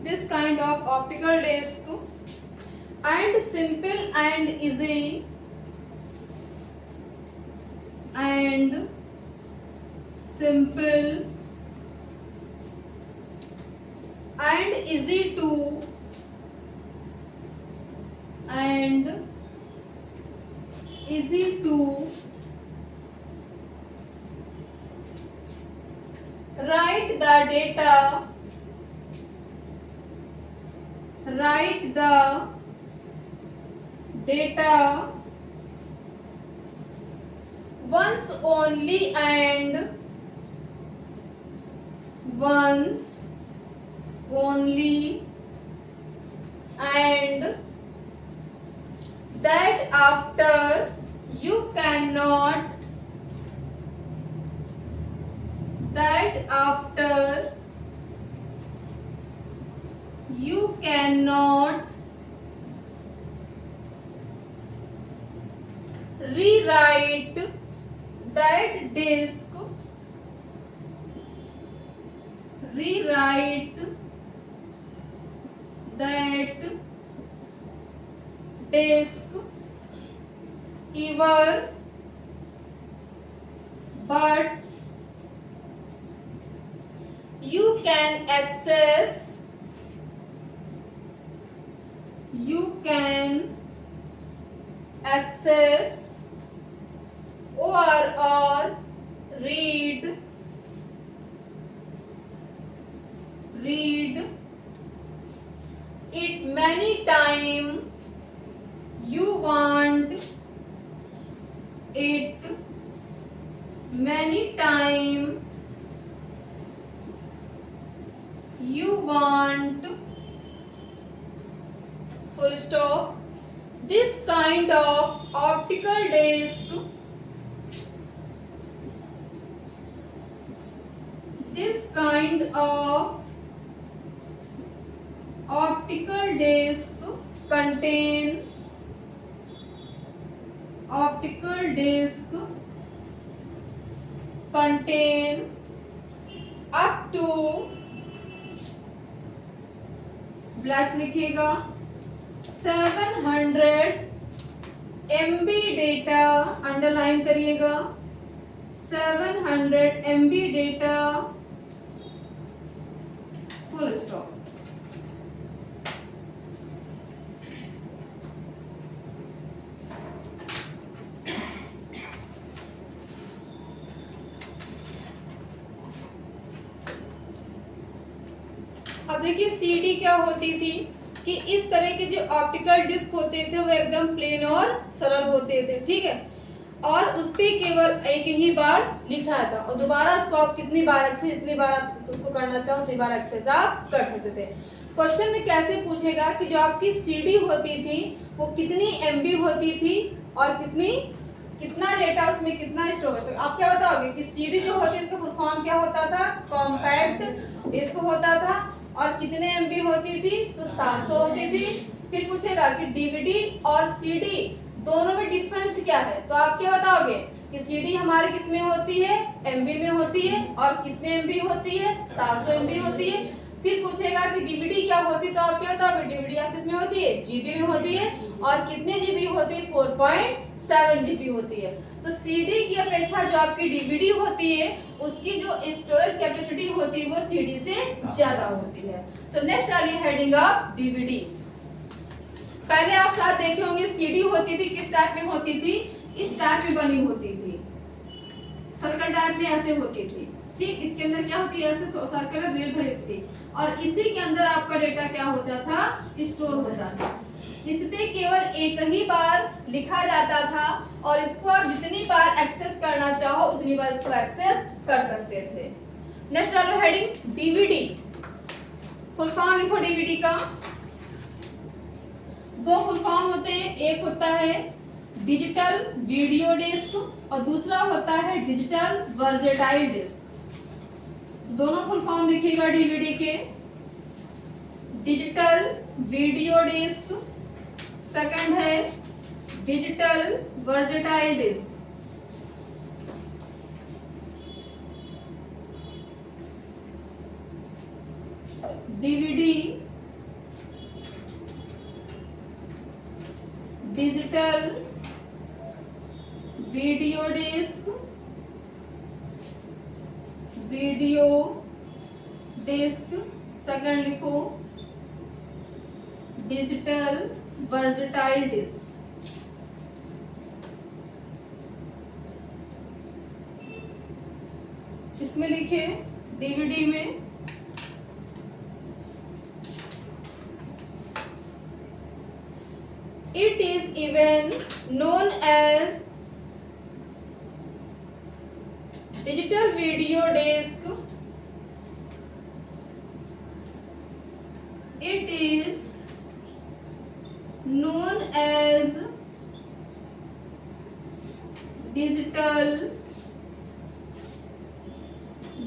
this kind of optical disc and simple and easy and simple and easy to and easy to write the data once only and once only and that after you cannot rewrite that disk ever, but you can access or read it many time you want it many time you want, full stop. This kind of optical disc contain up to, black लिखिएगा, 700 MB data, underline करिएगा, 700 MB data, full stop. अब देखिए CD क्या होती थी कि इस तरह के जो ऑप्टिकल डिस्क होते थे वो एकदम प्लेन और सरल होते थे, ठीक है, और उस पे केवल एक ही बार लिखा था और दोबारा उसको आप कितनी बार एक्सेस, जितनी बार आप उसको करना चाहो उतनी बार एक्सेस आप कर सकते थे। क्वेश्चन में कैसे पूछेगा कि जो आपकी सीडी होती थी वो कितनी एमबी होती थी और कितना डेटा उसमें कितना स्टोर होता है। आप क्या बताओगे कि सीडी जो होती है इसका फुल फॉर्म क्या होता था, कॉम्पैक्ट डिस्क होता था, और कितने एमबी होती थी, तो 700 होती थी। फिर पूछेगा कि डीवीडी और सीडी दोनों में डिफरेंस क्या है, तो आप क्या बताओगे कि सीडी हमारे किस में होती है, एमबी में होती है, और कितने एमबी होती है, 700 एमबी होती है। फिर पूछेगा कि डीवीडी क्या होती है, तो आप क्या बताओगे डीवीडी आप किस में होती है, जीबी में होती है, और कितने जीबी होती है, 4.7 जीबी होती है। तो सीडी की अपेक्षा जो आपकी डीवीडी होती है उसकी जो स्टोरेज कैपेसिटी होती है वो सीडी से ज्यादा होती है। तो नेक्स्ट आ रही है हेडिंग ऑफ डीवीडी। पहले आप साथ देखे होंगे सीडी होती थी किस टाइप में होती थी, इस टाइप में बनी होती थी, सर्कल टाइप में ऐसे होती थी, ठीक, इसके अंदर क्या होती है, ऐसे सर्कल रेल भरी होती थी, और इसी के अंदर आपका डेटा क्या होता था, स्टोर होता था। इस पे केवल एक ही बार लिखा जाता था और इसको आप जितनी बार एक्सेस करना चाहो उतनी बार इसको एक्सेस कर सकते थे। नेक्स्ट आ हेडिंग डीवीडी। फुल फॉर्म लिखो डीवीडी का। दो फुल फॉर्म होते हैं, एक होता है डिजिटल वीडियो डिस्क और दूसरा होता है डिजिटल वर्सेटाइल डिस्क। दोनों फुल फॉर्म लिखिएगा डीवीडी के। डिजिटल वीडियो डिस्क, सेकंड है digital versatile disc. DVD digital video disc, video disc. Second लिखो डिजिटल वर्सटाइल डिस्क। इसमें लिखे डीवीडी में it is even known as digital video disc, it is known as digital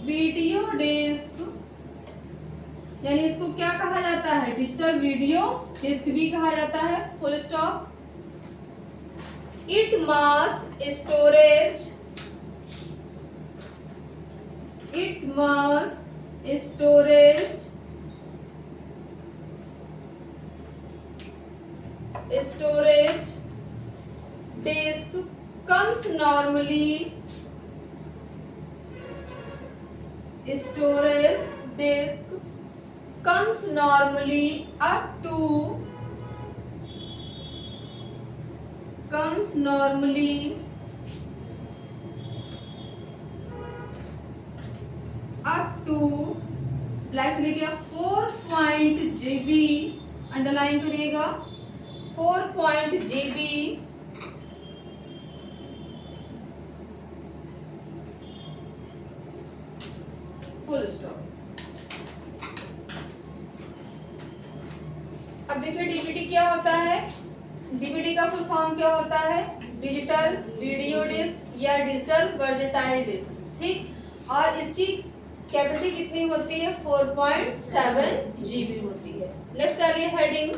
video disc, यानी इसको क्या कहा जाता है, डिजिटल वीडियो डिस्क भी कहा जाता है। Full stop. It mass storage, it mass storage storage disk comes normally, storage disk comes normally up to black से लेके 4 GB, अंडरलाइन करिएगा 4 GB फुल स्टॉप। अब देखिए डीवीडी क्या होता है। डीवीडी का फुल फॉर्म क्या होता है, डिजिटल वीडियो डिस्क या डिजिटल वर्सटाइल डिस्क, ठीक। और इसकी कैपेसिटी कितनी होती है, 4.7 GB होती है। नेक्स्ट आ रही है हेडिंग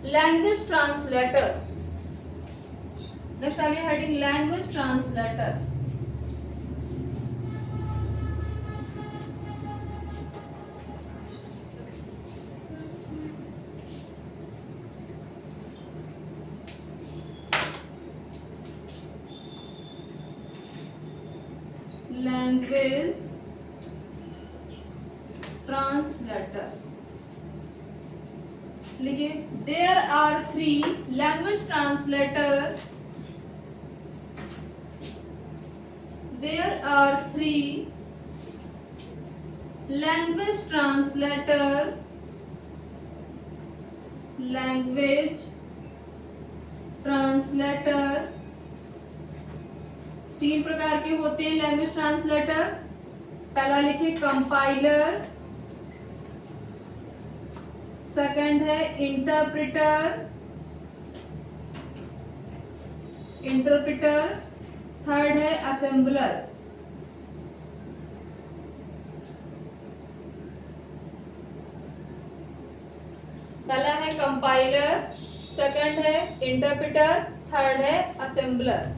लैंग्वेज ट्रांसलेटर। नेक्स्ट आ रही है heading language translator. Language translator लिखिए there are 3 language translator, there are 3 language translator, language translator 3 प्रकार के होते हैं लैंग्वेज ट्रांसलेटर। पहला लिखिए कंपाइलर, सेकंड है इंटरप्रेटर, थर्ड है असेंबलर। पहला है कंपाइलर, सेकंड है इंटरप्रेटर, थर्ड है असेंबलर।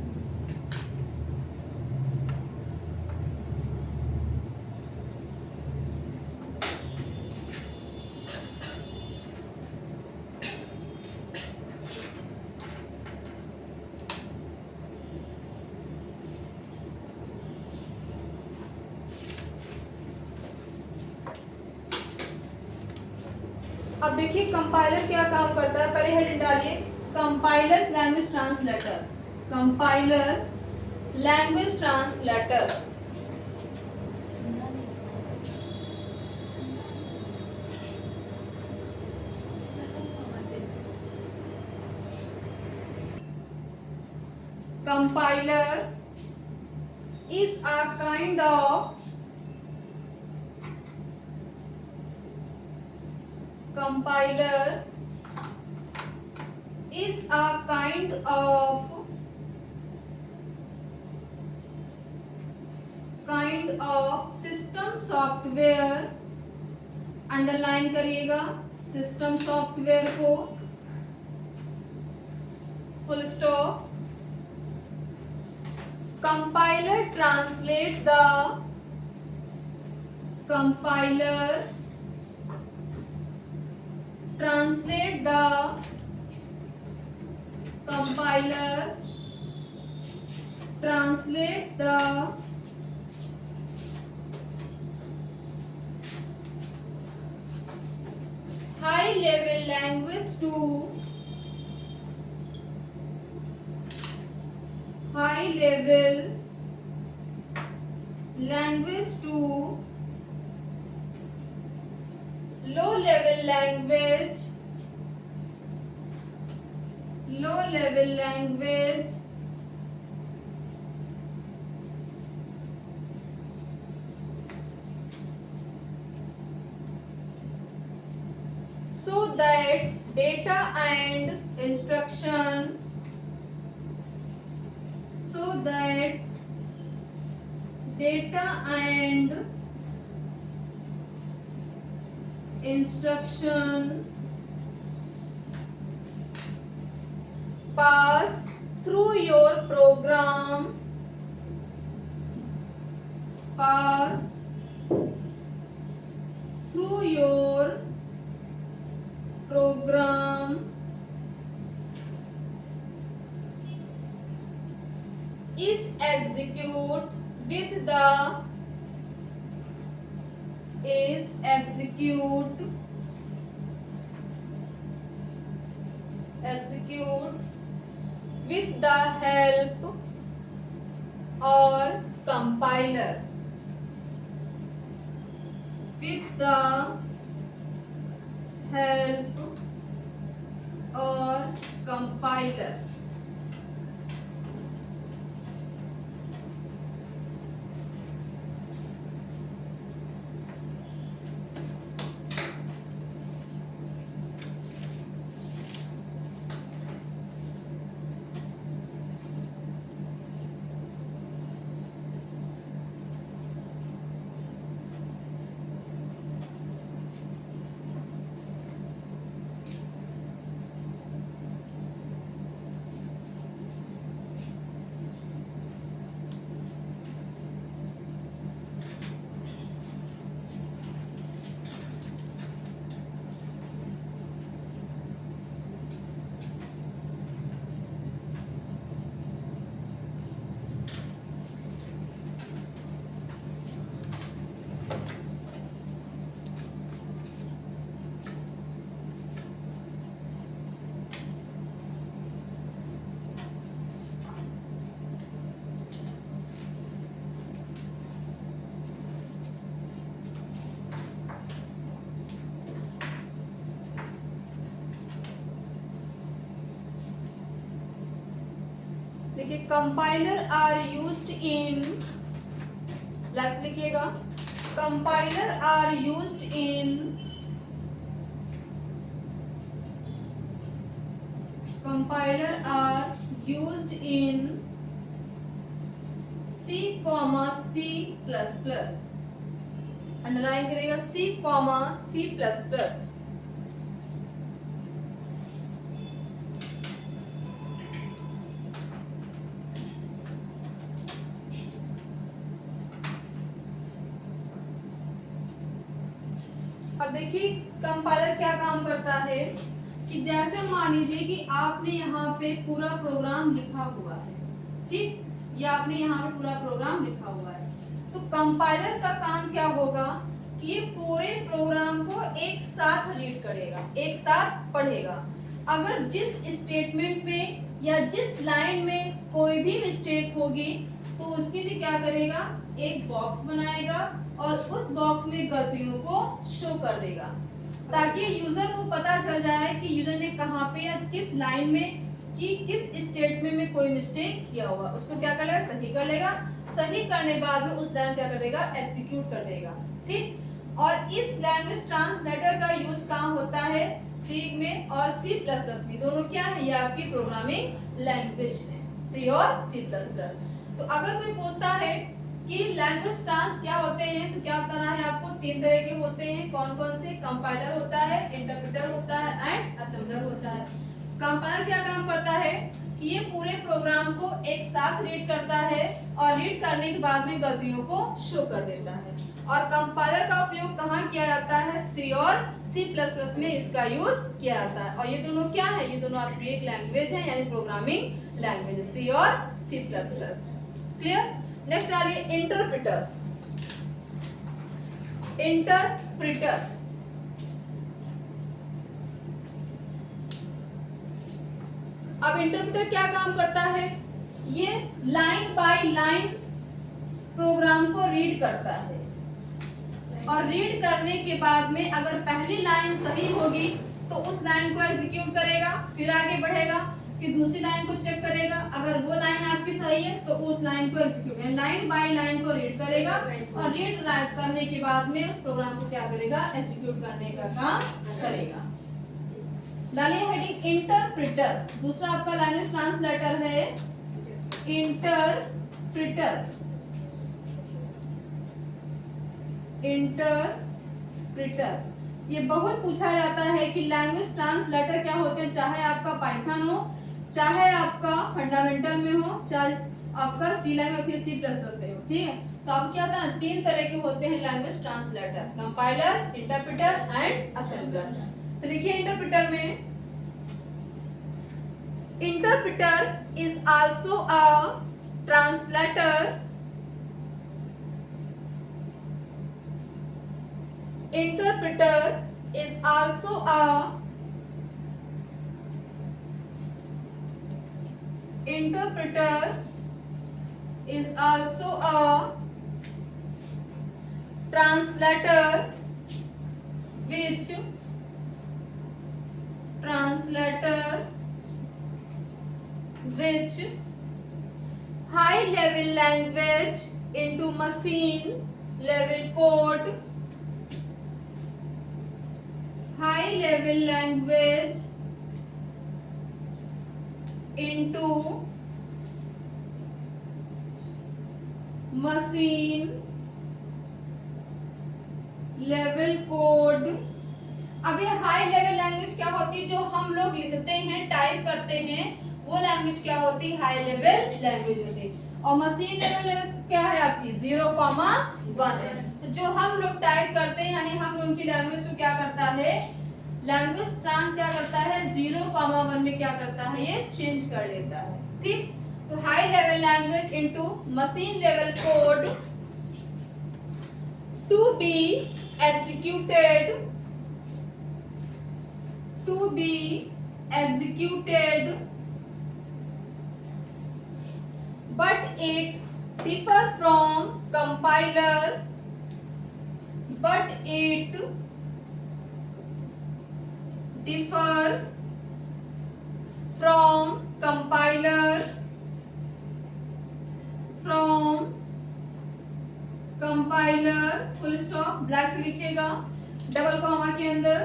अब देखिए कंपाइलर क्या काम करता है, पहले हेडिंग डालिए compilers language translator, compiler language translator. Compiler is a kind of compiler is a kind of kind of system software, underline करिएगा सिस्टम सॉफ्टवेयर को, full stop. Compiler translate the, compiler translate the, compiler translate the high level language to high level language to low level language, low level language, so that data and instruction, so that data and instruction pass through your program, pass through your program is execute with the, is execute with the help or compiler, with the help or compiler। देखिए compiler are used in, last लिखिएगा, compiler are used in, compiler are used in C, C++, underline करेगा C, C++। अब देखिए compiler क्या काम करता है कि जैसे मान लीजिए कि आपने यहाँ पे पूरा प्रोग्राम लिखा हुआ है, ठीक, या आपने यहाँ पे पूरा प्रोग्राम लिखा हुआ है, तो कंपाइलर का काम क्या होगा कि ये पूरे प्रोग्राम को एक साथ रीड करेगा, एक साथ पढ़ेगा। अगर जिस स्टेटमेंट में या जिस लाइन में कोई भी मिस्टेक होगी तो उसकी जी क्या करेगा, एक बॉक्स बनाएगा और उस बॉक्स में गलतियों को शो कर देगा, ताकि यूजर को पता चल जाए कि यूजर ने कहाँ पे या किस लाइन में कि किस स्टेटमेंट में कोई मिस्टेक किया हुआ, उसको क्या कर लेगा, सही कर लेगा। सही करने बाद में उस लाइन क्या कर देगा, एग्जीक्यूट कर देगा, ठीक। और इस लैंग्वेज ट्रांसलेटर का यूज कहाँ होता है, सी में और C++ में, दोनों क्या है, ये आपकी प्रोग्रामिंग लैंग्वेज है, C और C++। तो अगर कोई पूछता है कि लैंग्वेज ट्रांस क्या होते हैं, तो क्या बताना है आपको, 3 तरह के होते हैं। कौन कौन से? कंपाइलर होता है, इंटरप्रेटर होता है एंड असेंबलर होता है। कंपाइलर क्या काम करता है कि ये पूरे प्रोग्राम को एक साथ रीड करता है और रीड करने के बाद में गलतियों को शो कर देता है। और कंपाइलर का उपयोग कहाँ किया जाता है? सी और C++ में इसका यूज किया जाता है। और ये दोनों क्या है? ये दोनों आपकी एक लैंग्वेज है, यानी प्रोग्रामिंग लैंग्वेज, सी और C++। क्लियर? नेक्स्ट आ रही है इंटरप्रेटर। इंटरप्रेटर अब इंटरप्रेटर क्या काम करता है? ये लाइन बाय लाइन प्रोग्राम को रीड करता है और रीड करने के बाद में अगर पहली लाइन सही होगी तो उस लाइन को एग्जीक्यूट करेगा, फिर आगे बढ़ेगा, फिर दूसरी लाइन को चेक करेगा, अगर वो लाइन आपकी सही है तो उस लाइन को एग्जीक्यूट, लाइन बाय लाइन को रीड करेगा और रीड करने के बाद में उस प्रोग्राम को क्या करेगा? एग्जीक्यूट करने का काम करेगा। डालिए हेडिंग इंटरप्रेटर। दूसरा आपका लैंग्वेज ट्रांसलेटर है इंटरप्रेटर। इंटरप्रेटर ये बहुत पूछा जाता है कि लैंग्वेज ट्रांसलेटर क्या होते हैं, चाहे आपका पाइथन हो, चाहे आपका फंडामेंटल में हो, चाहे आपका सी लैंग्वेज फिर C++ में हो। ठीक है, तो आप क्या होता है, 3 तरह के होते हैं language translator, compiler, interpreter and assembler. तो देखिए इंटरप्रेटर में, interpreter is also a translator. Interpreter is also a translator which high level language into machine level code, high level language into machine level code. अब ये high level language क्या होती है? जो हम लोग लिखते हैं, टाइप करते हैं, वो लैंग्वेज क्या होती है? हाई लेवल लैंग्वेज होती है। और मशीन लेवल लैंग्वेज क्या है आपकी? 0,1 है। तो जो हम लोग टाइप करते हैं, यानी हम लोग की लैंग्वेज को क्या करता है? लैंग्वेज ट्रांस क्या करता है? 0,1 में क्या करता है? ये चेंज कर देता है। ठीक, तो high level language into machine level code to be executed but it differ from compiler, full stop, black से लिखिएगा, डबल कॉमा के अंदर,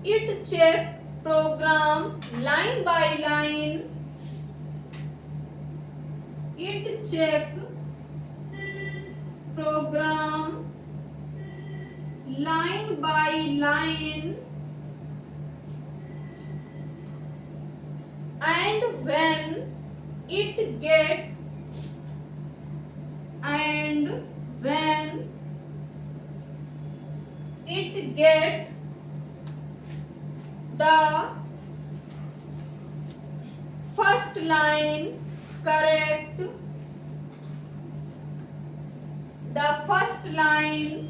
it check program line by line, it check program line by line and when it get the first line correct, the first line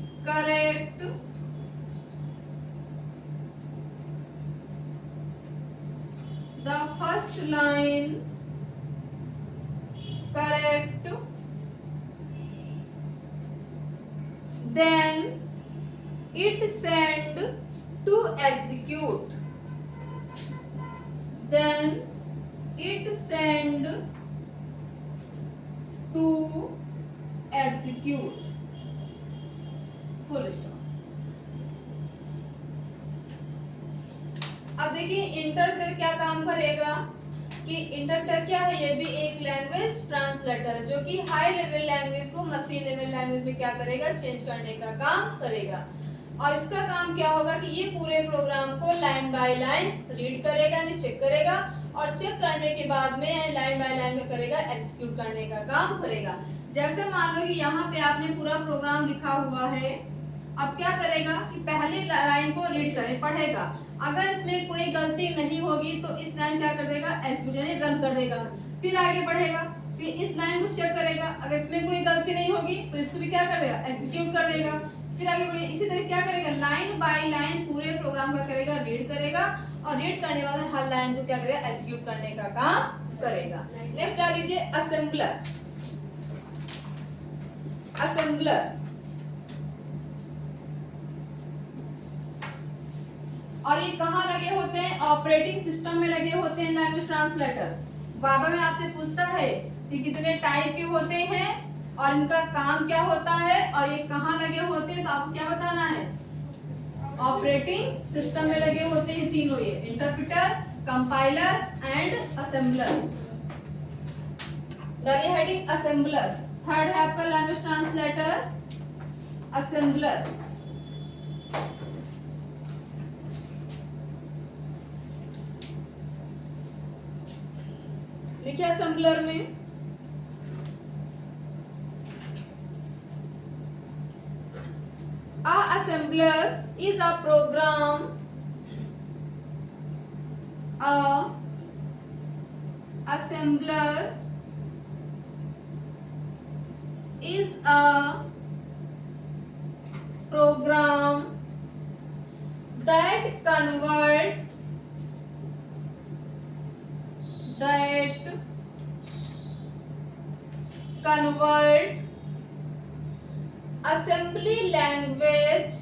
correct, then it send to execute, full stop. अब देखिए interpreter क्या काम करेगा? कि interpreter क्या है, ये भी एक लैंग्वेज ट्रांसलेटर है जो कि हाई लेवल लैंग्वेज को मशीन लेवल लैंग्वेज में क्या करेगा, चेंज करने का काम करेगा। और इसका काम क्या होगा कि ये पूरे प्रोग्राम को लाइन बाय लाइन रीड करेगा, यानी चेक करेगा, और चेक करने के बाद में लाइन बाय लाइन में करेगा, एग्जीक्यूट करने का काम करेगा। जैसे मान लो कि यहाँ पे आपने पूरा प्रोग्राम लिखा हुआ है, अब क्या करेगा कि पहली लाइन को रीड करे, पढ़ेगा, अगर इसमें कोई गलती नहीं होगी तो इस लाइन क्या कर देगा, एग्जीक्यूट यानी रन कर देगा, फिर आगे बढ़ेगा, फिर इस लाइन को चेक करेगा, अगर इसमें कोई गलती नहीं होगी तो इसको भी क्या कर देगा, एग्जीक्यूट कर देगा, फिर आगे बढ़े। इसी तरह क्या करेगा, लाइन बाय लाइन पूरे प्रोग्राम का करेगा, रीड करेगा, और रीड करने के बाद हर लाइन को क्या करेगा, एग्जीक्यूट करने का काम करेगा। नेक्स्ट आ लीजिए असेंबलर। असेंबलर और ये कहाँ लगे होते हैं, ऑपरेटिंग सिस्टम में लगे होते हैं लैंग्वेज ट्रांसलेटर। बाबा में आपसे पूछता है कि कितने टाइप के होते हैं और इनका काम क्या होता है और ये कहाँ लगे होते हैं, तो आपको क्या बताना है, ऑपरेटिंग सिस्टम में लगे होते हैं तीनों, ये interpreter, compiler and assembler. Heading assembler. Third है आपका लैंग्वेज ट्रांसलेटर, असेंबलर। देखिए असेंबलर में assembler is a program, assembler is a program that convert assembly language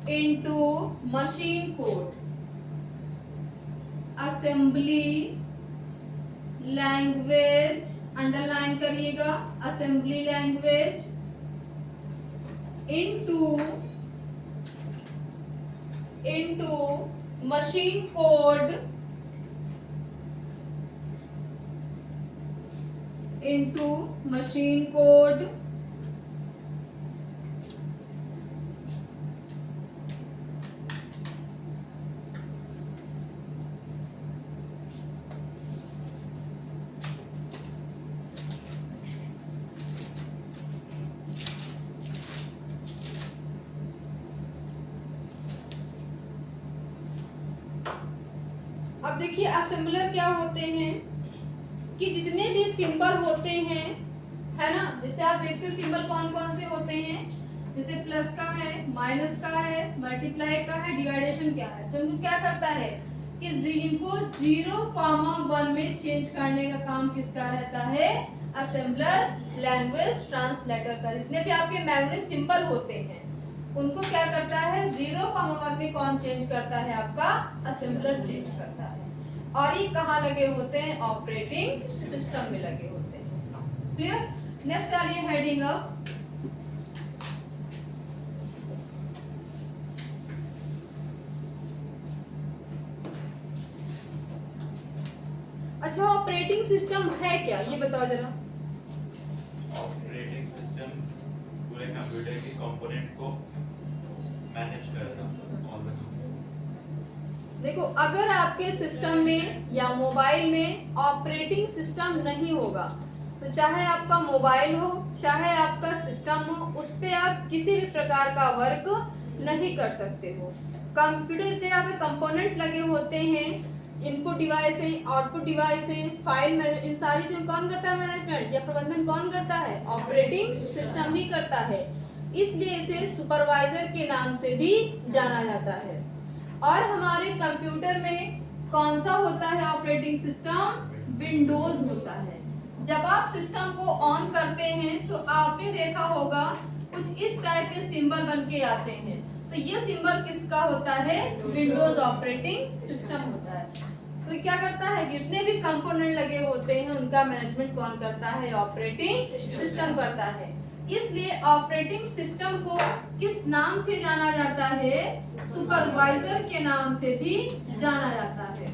into machine code. Assembly language underline करिएगा, assembly language into machine code, into machine code अब देखिए assembler क्या होते हैं कि जितने भी सिंबल होते हैं, है ना, जैसे आप देखते हो सिंबल कौन कौन से होते हैं, जैसे प्लस का है, माइनस का है, मल्टीप्लाई का है, डिवाइडेशन क्या है, तो इनको क्या करता है कि इनको 0,1 में चेंज करने का काम किसका रहता है, असेंबलर लैंग्वेज ट्रांसलेटर का। जितने भी आपके मेमोरी सिंबल होते हैं उनको क्या करता है, 0,1 में कौन चेंज करता है, आपका असेंबलर चेंज करता है। और ये कहाँ लगे होते हैं, ऑपरेटिंग सिस्टम में लगे होते हैं। क्लियर। नेक्स्ट डालिए हेडिंग अप, अच्छा ऑपरेटिंग सिस्टम है क्या, ये बताओ जरा। ऑपरेटिंग सिस्टम पूरे कंप्यूटर के कंपोनेंट को मैनेज करता है। देखो अगर आपके सिस्टम में या मोबाइल में ऑपरेटिंग सिस्टम नहीं होगा तो चाहे आपका मोबाइल हो चाहे आपका सिस्टम हो, उस पे आप किसी भी प्रकार का वर्क नहीं कर सकते हो। कंप्यूटर पे आप कंपोनेंट लगे होते हैं, इनपुट डिवाइस है, आउटपुट डिवाइस है, फाइल, इन सारी चीजों कौन करता है, मैनेजमेंट या प्रबंधन कौन करता है, ऑपरेटिंग सिस्टम ही करता है। इसलिए इसे सुपरवाइजर के नाम से भी जाना जाता है। और हमारे कंप्यूटर में कौन सा होता है ऑपरेटिंग सिस्टम, विंडोज होता है। जब आप सिस्टम को ऑन करते हैं तो आपने देखा होगा कुछ इस टाइप के सिंबल बन के आते हैं, तो ये सिंबल किसका होता है, विंडोज ऑपरेटिंग सिस्टम होता है। तो क्या करता है, जितने भी कंपोनेंट लगे होते हैं उनका मैनेजमेंट कौन करता है, ऑपरेटिंग सिस्टम करता है। इसलिए ऑपरेटिंग सिस्टम को किस नाम से जाना जाता है, सुपरवाइजर के नाम से भी जाना जाता है।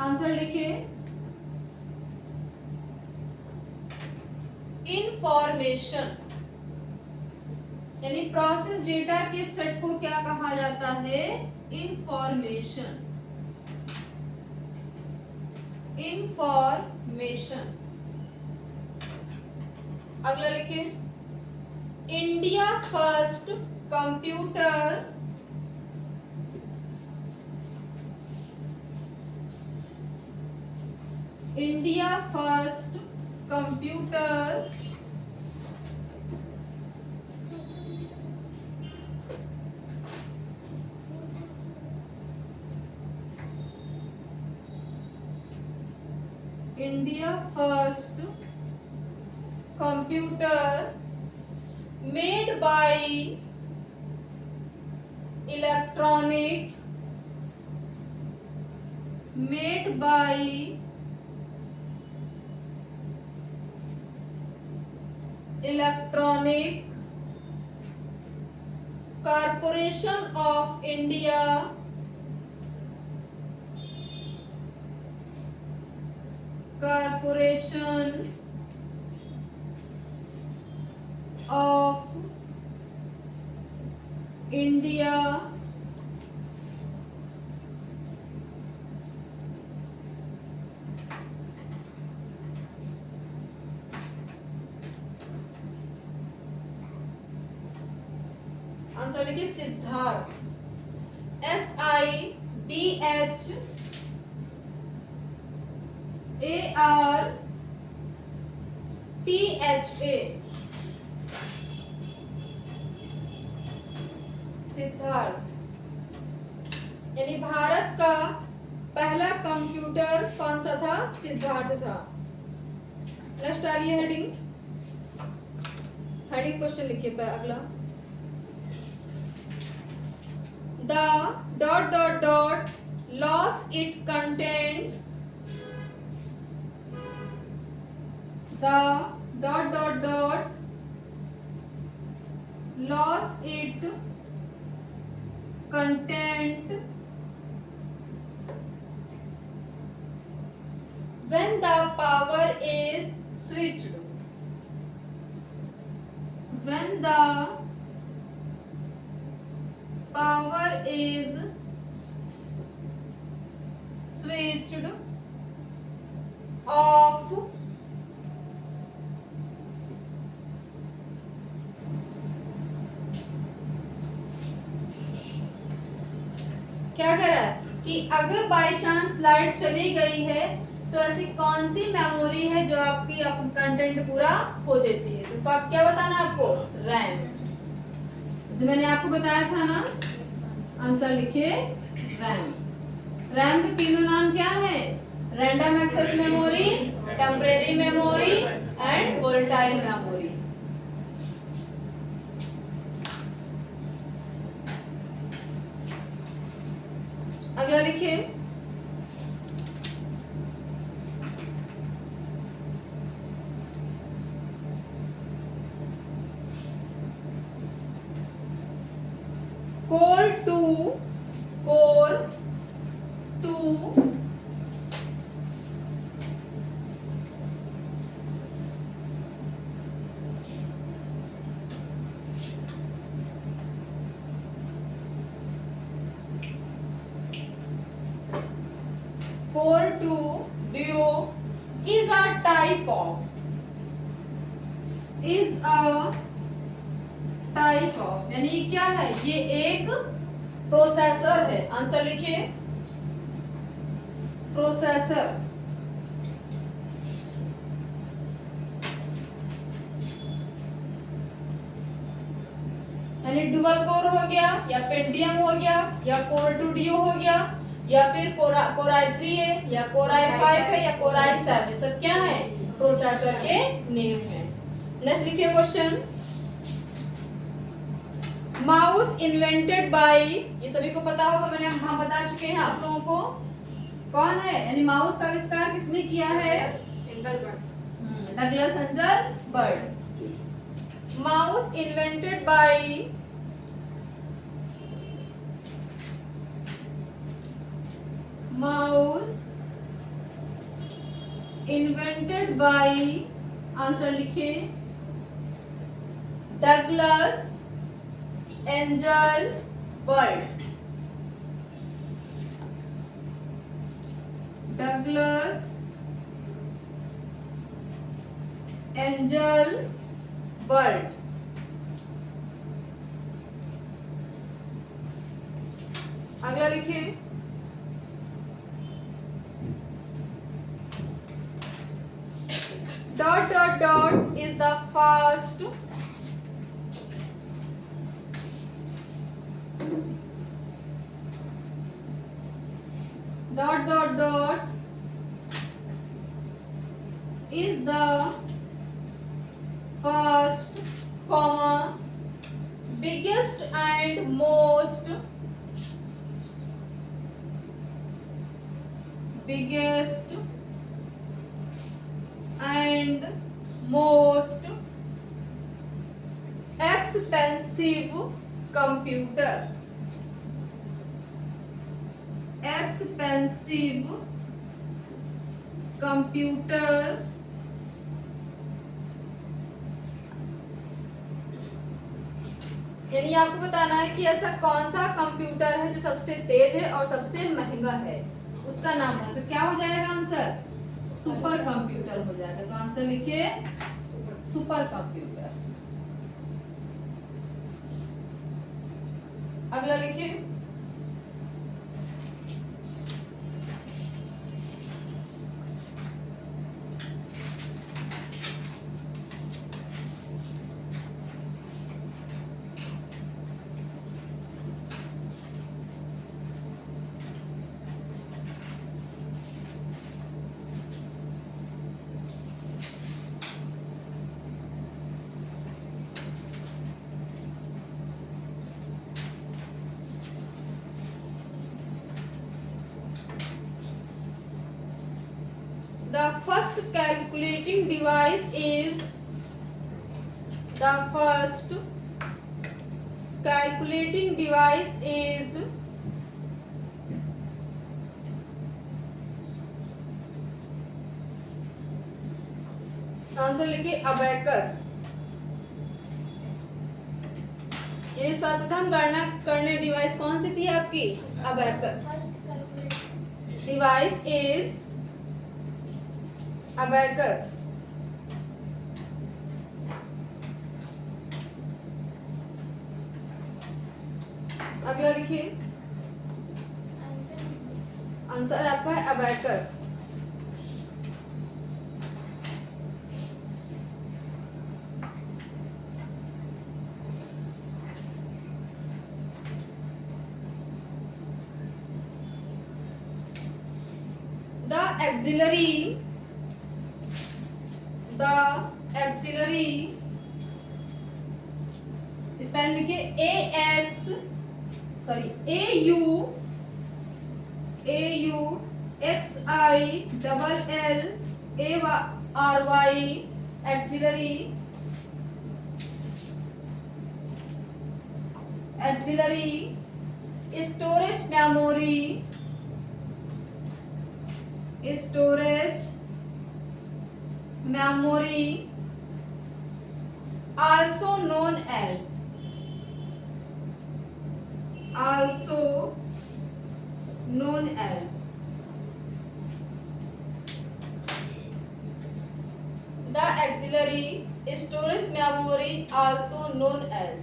आंसर लिखिए। इंफॉर्मेशन यानी प्रोसेस डेटा के सेट को क्या कहा जाता है? इंफॉर्मेशन। इंफॉर्मेशन। अगला लिखिए। India first computer India first computer India first computer made by electronic made by electronic corporation of India corporation of India answer लिखिए सिद्धार्थ। SIDHARTHA सिद्धार्थ। यानी भारत का पहला कंप्यूटर कौन सा था? सिद्धार्थ था। नेक्स्ट आ रही है हेडिंग। हेडिंग क्वेश्चन लिखिए पर अगला। The dot dot dot lost its content. The dot dot dot lost its content when the power is switched. When the power is switched off क्या कर रहा है कि अगर बाय चांस लाइट चली गई है तो ऐसी कौन सी मेमोरी है जो आपकी कंटेंट पूरा खो देती है? तो आप क्या बताना आपको? रैम। जो मैंने आपको बताया था ना, आंसर लिखिए रैम। रैम के तीनों नाम क्या है? Random access memory, temporary memory and volatile memory. अगला लिखिए। Core two Duo is a type of यानी ये क्या है? ये एक प्रोसेसर है। आंसर लिखिए प्रोसेसर। यानी डुअल कोर हो गया या पेंटियम हो गया या कोर टू डियो हो गया या फिर कोराई 3 है या कोराई 5 है या कोराई 7, सब क्या है? प्रोसेसर के नेम है। नेक्स्ट लिखिए क्वेश्चन। माउस इन्वेंटेड बाय, ये सभी को पता होगा, मैंने हम बता चुके हैं आप लोगों को। कौन है? यानी माउस का आविष्कार किसने किया है? Douglas Hunter Bird. Mouse invented by mouse invented by, answer लिखे, Douglas Angel Bird. Douglas Angel Bird. अगला लिखिए, dot dot dot is the first dot dot dot is the first comma biggest and most biggest and most expensive computer, expensive computer यानी आपको बताना है कि ऐसा कौन सा कंप्यूटर है जो सबसे तेज है और सबसे महंगा है, उसका नाम है। तो क्या हो जाएगा आंसर? सुपर कंप्यूटर हो जाएगा। तो आंसर लिखिए सुपर कंप्यूटर। अगला लिखिए, the first calculating device is the first calculating device is answer लिखिए अबैकस। ये सर्वप्रथम गणना करने डिवाइस कौन सी थी आपकी? अबैकस। Device is abacus. अगला लिखिए, आंसर आपका है अबैकस। The auxiliary स्पेल लिखिए AUXILLARY auxiliary storage memory also known as the auxiliary storage memory also known as,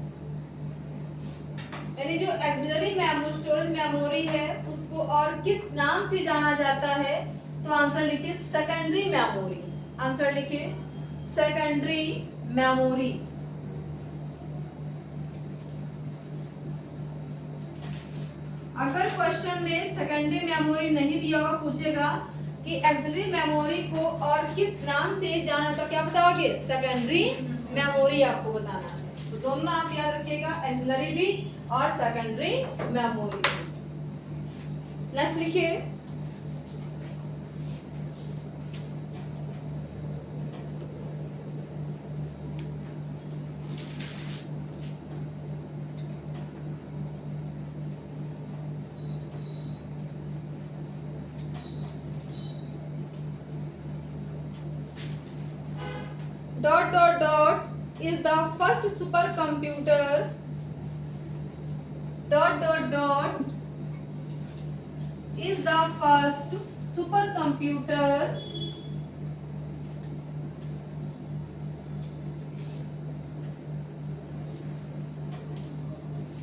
यानी जो auxiliary स्टोरेज मेमोरी है उसको और किस नाम से जाना जाता है? तो आंसर लिखिए सेकेंडरी मेमोरी। आंसर लिखिए सेकेंडरी मेमोरी। अगर क्वेश्चन में सेकेंडरी मेमोरी नहीं दिया होगा, पूछेगा कि ऑक्सिलरी मेमोरी को और किस नाम से जाना, तो क्या बताओगे? सेकेंडरी मेमोरी आपको बताना है। तो दोनों आप याद रखिएगा, ऑक्सिलरी भी और सेकेंडरी मेमोरी भी। नेक्स्ट लिखिए, dot dot dot is the first supercomputer dot dot dot is the first supercomputer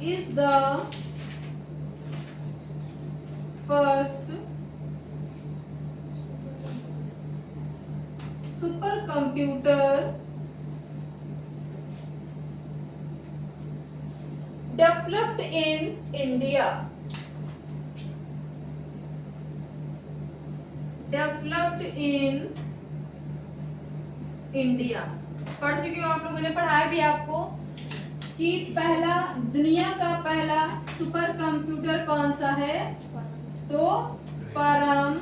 is the first supercomputer developed in India. Developed in India. पढ़ चुके हो आप लोगों ने, पढ़ाया भी आपको कि पहला दुनिया का पहला सुपर कंप्यूटर कौन सा है, तो परम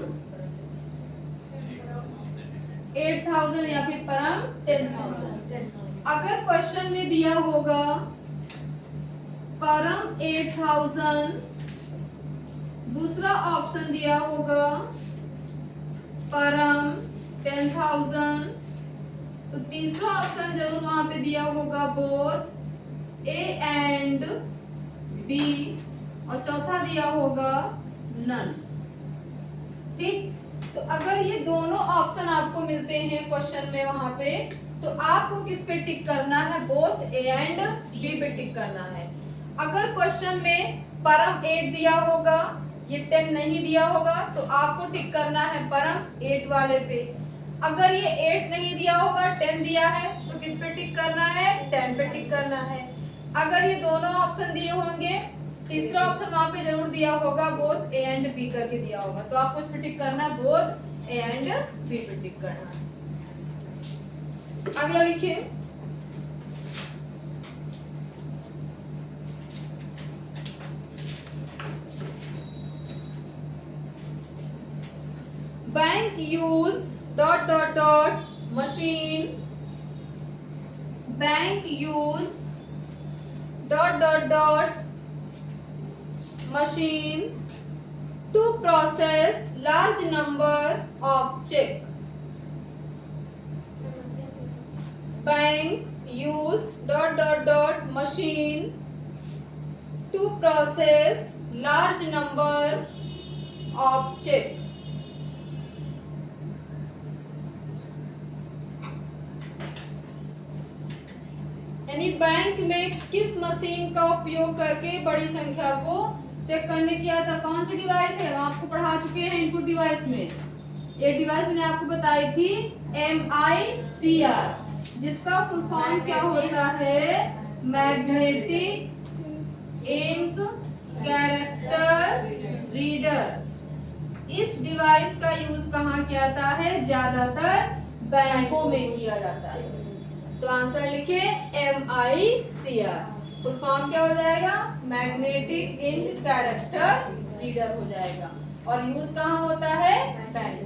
8000 या फिर परम 10000। अगर क्वेश्चन में दिया होगा परम 8000, दूसरा ऑप्शन दिया होगा परम 10000, तो तीसरा ऑप्शन जरूर वहां पे दिया होगा बोथ ए एंड बी, और चौथा दिया होगा नन। ठीक, तो अगर ये दोनों ऑप्शन आपको मिलते हैं क्वेश्चन में वहां पे, तो आपको किस पे टिक करना है, बोथ ए एंड बी पे टिक करना है। अगर क्वेश्चन में परम 8 दिया होगा, ये 10 नहीं दिया होगा, तो आपको टिक करना है परम 8 वाले पे। अगर ये 8 नहीं दिया होगा, 10 दिया है, तो किस पे टिक करना है, 10 पे टिक करना है। अगर ये दोनों ऑप्शन दिए होंगे, तीसरा ऑप्शन वहां पे जरूर दिया होगा, बोथ ए एंड बी करके दिया होगा, तो आपको इस पे टिक करना है, बोथ ए एंड बी पे टिक करना है। अगला लिखिए, bank use dot dot dot machine, bank use dot dot dot machine to process large number of check. Bank use dot dot dot machine to process large number of check. यानी bank में किस machine का उपयोग करके बड़ी संख्या को check करने किया था। कौन सी डिवाइस है, हम आपको पढ़ा चुके हैं इनपुट डिवाइस में। ये डिवाइस मैंने आपको बताई थी MICR, जिसका फुल फॉर्म क्या होता है, मैग्नेटिक इंक कैरेक्टर रीडर। इस डिवाइस का यूज कहाँ किया जाता है, ज्यादातर बैंकों में किया जाता है। तो आंसर लिखे MICR, फुल फॉर्म क्या हो जाएगा, मैग्नेटिक इंक कैरेक्टर रीडर हो जाएगा, और यूज कहाँ होता है, बैंक